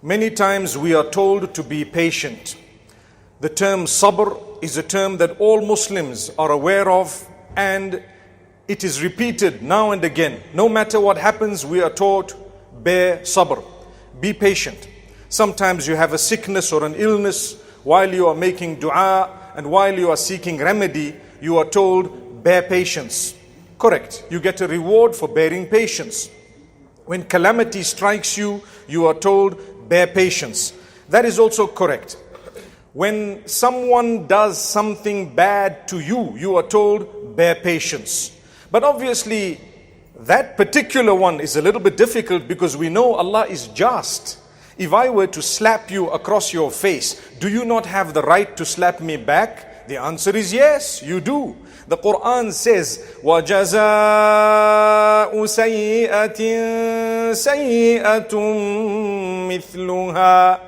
Many times we are told to be patient. The term sabr is a term that all Muslims are aware of, and it is repeated now and again. No matter what happens, we are taught, bear sabr, be patient. Sometimes you have a sickness or an illness. While you are making dua and while you are seeking remedy, you are told, bear patience. Correct. You get a reward for bearing patience. When calamity strikes you, you are told, bear patience. That is also correct. When someone does something bad to you, you are told, bear patience. But obviously, that particular one is a little bit difficult because we know Allah is just. If I were to slap you across your face, do you not have the right to slap me back? The answer is yes, you do. The Quran says, وَجَزَاءُ سَيِّئَةٍ سَيِّئَةٌ مِثْلُهَا.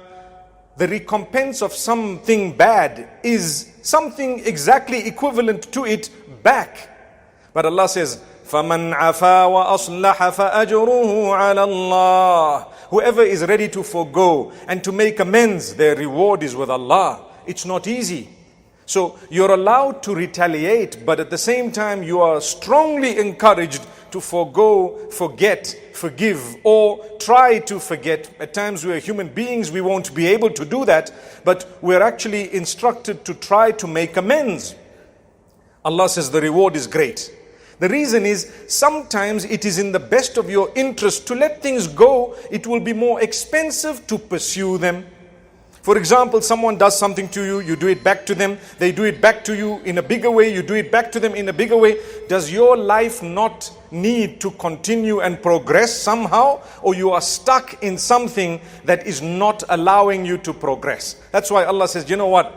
The recompense of something bad is something exactly equivalent to it back. But Allah says, فَمَنْ عَفَا وَأَصْلَحَ فَأَجْرُهُ عَلَى اللَّهِ. Whoever is ready to forgo and to make amends, their reward is with Allah. It's not easy. So you're allowed to retaliate, but at the same time you are strongly encouraged to forgo, forget, forgive, or try to forget. At times we are human beings, we won't be able to do that, but we're actually instructed to try to make amends. Allah says the reward is great. The reason is, sometimes it is in the best of your interest to let things go. It will be more expensive to pursue them. For example, someone does something to you, you do it back to them, they do it back to you in a bigger way, you do it back to them in a bigger way. Does your life not need to continue and progress somehow? Or you are stuck in something that is not allowing you to progress? That's why Allah says, you know what?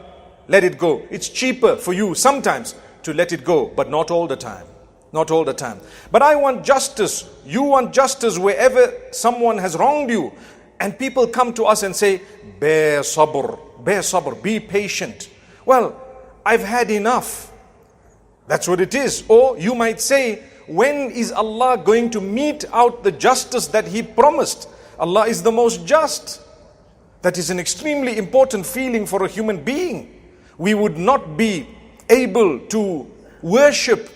Let it go. It's cheaper for you sometimes to let it go, but not all the time. Not all the time. But I want justice. You want justice wherever someone has wronged you. And people come to us and say, bear sabr, be patient. Well, I've had enough. That's what it is. Or you might say, when is Allah going to mete out the justice that He promised? Allah is the most just. That is an extremely important feeling for a human being. We would not be able to worship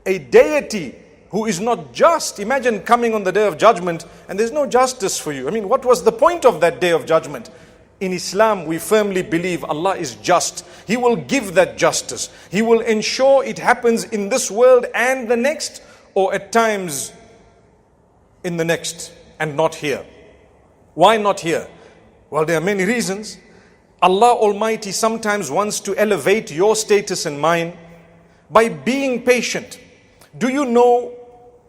a deity who is not just. Imagine coming on the day of judgment and there's no justice for you. I mean, what was the point of that day of judgment? In Islam, we firmly believe Allah is just. He will give that justice. He will ensure it happens in this world and the next, or at times in the next and not here. Why not here? Well, there are many reasons. Allah Almighty sometimes wants to elevate your status and mine by being patient. Do you know,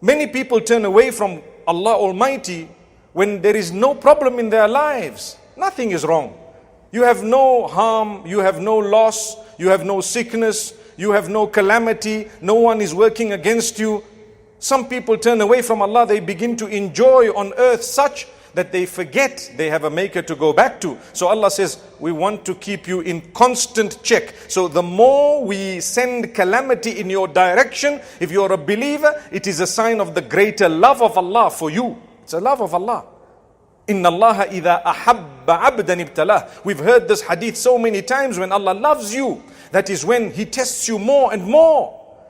many people turn away from Allah Almighty when there is no problem in their lives. Nothing is wrong. You have no harm, you have no loss, you have no sickness, you have no calamity, no one is working against you. Some people turn away from Allah, they begin to enjoy on earth such that they forget they have a maker to go back to. So Allah says, we want to keep you in constant check. So the more we send calamity in your direction, if you're a believer, it is a sign of the greater love of Allah for you. It's a love of Allah. Inna Allah idha ahabba abdan ibtalah. We've heard this hadith so many times. When Allah loves you, that is when He tests you more and more.